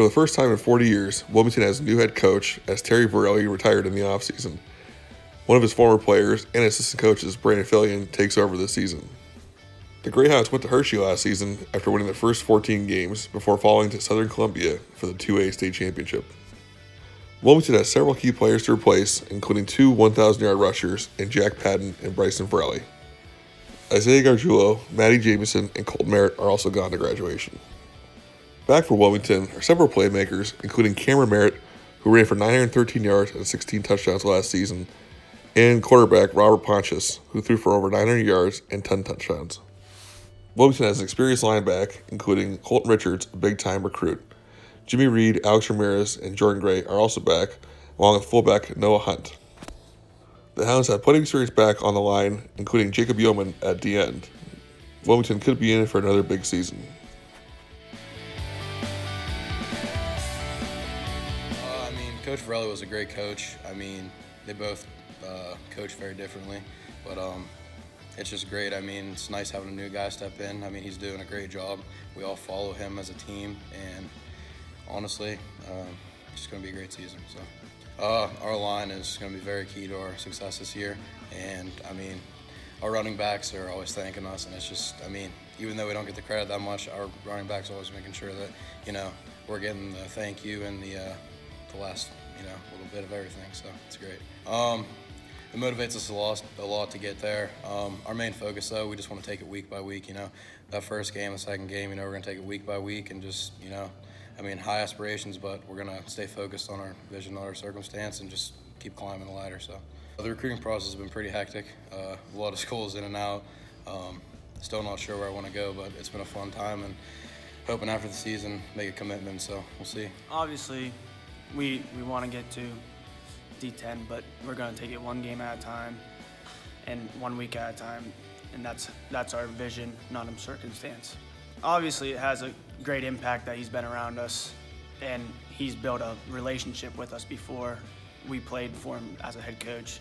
For the first time in 40 years, Wilmington has a new head coach as Terry Borelli retired in the offseason. One of his former players and assistant coaches, Brandon Fillion, takes over this season. The Greyhounds went to Hershey last season after winning their first 14 games before falling to Southern Columbia for the 2A state championship. Wilmington has several key players to replace, including two 1,000-yard rushers in Jack Patton and Bryson Borelli. Isaiah Gargiulo, Matty Jamieson, and Colton Merritt are also gone to graduation. Back for Wilmington are several playmakers, including Cameron Merritt, who ran for 913 yards and 16 touchdowns last season, and quarterback Robert Pontius, who threw for over 900 yards and 10 touchdowns. Wilmington has an experienced linebacker, including Colton Richards, a big-time recruit. Jimmy Reed, Alex Ramirez, and Jordan Gray are also back, along with fullback Noah Hunt. The Hounds have plenty of experience back on the line, including Jacob Yeoman at the end. Wilmington could be in for another big season. Coach Borelli was a great coach. They both coach very differently, but it's just great. It's nice having a new guy step in. He's doing a great job. We all follow him as a team, and honestly, it's just going to be a great season. So, our line is going to be very key to our success this year, and our running backs are always thanking us, and it's just, even though we don't get the credit that much, our running backs are always making sure that, we're getting the thank you and the last, little bit of everything, so it's great. It motivates us a lot to get there. Our main focus, though, we just want to take it week by week, That first game, the second game, we're going to take it week by week and just, high aspirations, but we're going to stay focused on our vision, on our circumstance, and just keep climbing the ladder, so. The recruiting process has been pretty hectic. A lot of schools in and out. Still not sure where I want to go, but it's been a fun time, and hoping after the season, make a commitment, so we'll see. Obviously, we want to get to D10, but we're going to take it one game at a time and 1 week at a time, and that's our vision, not a circumstance. Obviously, it has a great impact that he's been around us, and he's built a relationship with us before we played for him as a head coach.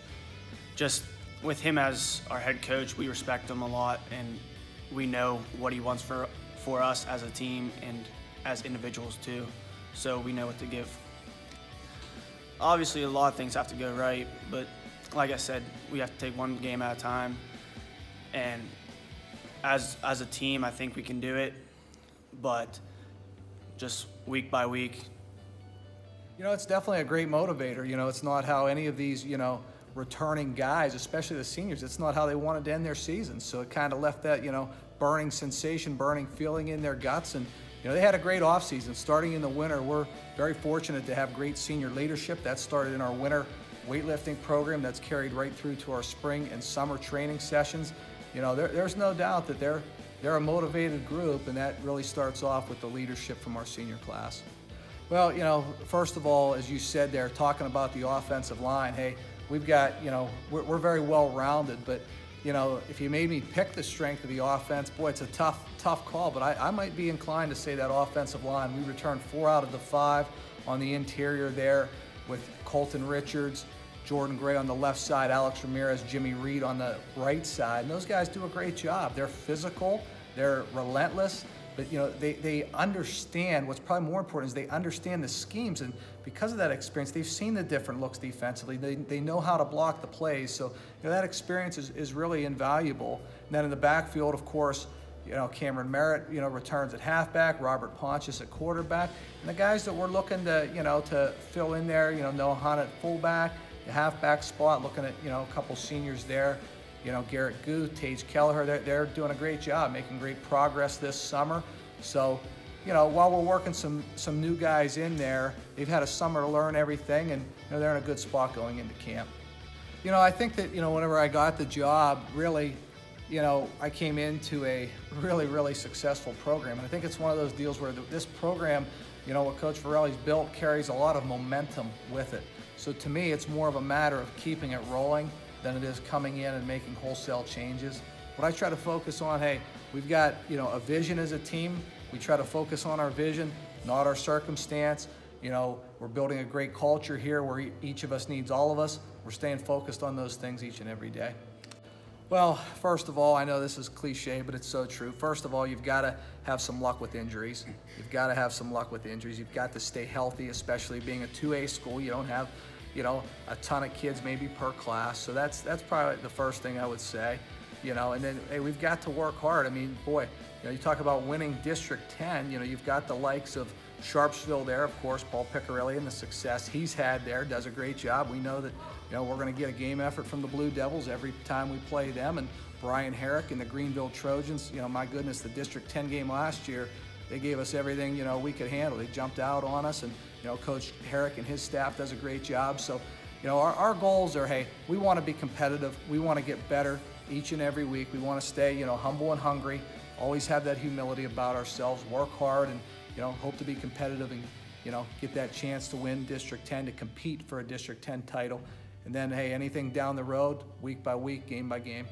Just with him as our head coach, we respect him a lot, and we know what he wants for us as a team and as individuals too, so we know what to give. Obviously, a lot of things have to go right, but like I said, we have to take one game at a time. And as a team, I think we can do it, but just week by week. It's definitely a great motivator. It's not how any of these, returning guys, especially the seniors, it's not how they wanted to end their season. So it kind of left that, burning sensation, burning feeling in their guts. And they had a great offseason. Starting in the winter, we're very fortunate to have great senior leadership. That started in our winter weightlifting program that's carried right through to our spring and summer training sessions. There's no doubt that they're a motivated group, and that really starts off with the leadership from our senior class. Well, first of all, as you said there, talking about the offensive line, hey, we've got, we're very well-rounded, but if you made me pick the strength of the offense, boy, it's a tough call, but I might be inclined to say that offensive line. We returned 4 out of the 5 on the interior there with Colton Richards, Jordan Gray on the left side, Alex Ramirez, Jimmy Reed on the right side. And those guys do a great job. They're physical, they're relentless, but they understand. What's probably more important is they understand the schemes, and because of that experience, they've seen the different looks defensively. They know how to block the plays, so that experience is really invaluable. And then in the backfield, of course, Cameron Merritt, returns at halfback, Robert Pontius at quarterback, and the guys that we're looking to, to fill in there, Noah Hunt at fullback, the halfback spot, looking at, a couple seniors there. Garrett Guth, Tage Kelleher, they're doing a great job, making great progress this summer. So, while we're working some new guys in there, they've had a summer to learn everything, and they're in a good spot going into camp. I think that, whenever I got the job, really, I came into a really successful program. And I think it's one of those deals where this program, what Coach Borelli's built carries a lot of momentum with it. So to me, it's more of a matter of keeping it rolling than it is coming in and making wholesale changes. What I try to focus on, hey, we've got, a vision as a team. We try to focus on our vision, not our circumstance. We're building a great culture here where each of us needs all of us. We're staying focused on those things each and every day. Well, first of all, I know this is cliche, but it's so true. First of all, you've got to have some luck with injuries. You've got to have some luck with injuries. You've got to stay healthy, especially being a 2A school. You don't have, a ton of kids maybe per class. So that's probably the first thing I would say. And then, hey, we've got to work hard. I mean, boy, you talk about winning District 10, you've got the likes of Sharpsville there, of course, Paul Piccarelli, and the success he's had there, does a great job. We know that, we're going to get a game effort from the Blue Devils every time we play them. And Brian Herrick and the Greenville Trojans, my goodness, the District 10 game last year, they gave us everything, we could handle. They jumped out on us, and, Coach Herrick and his staff does a great job. So, our goals are, hey, we want to be competitive. We want to get better each and every week. We want to stay, humble and hungry, always have that humility about ourselves, work hard, and, hope to be competitive and, get that chance to win District 10, to compete for a District 10 title. And then, hey, anything down the road, week by week, game by game.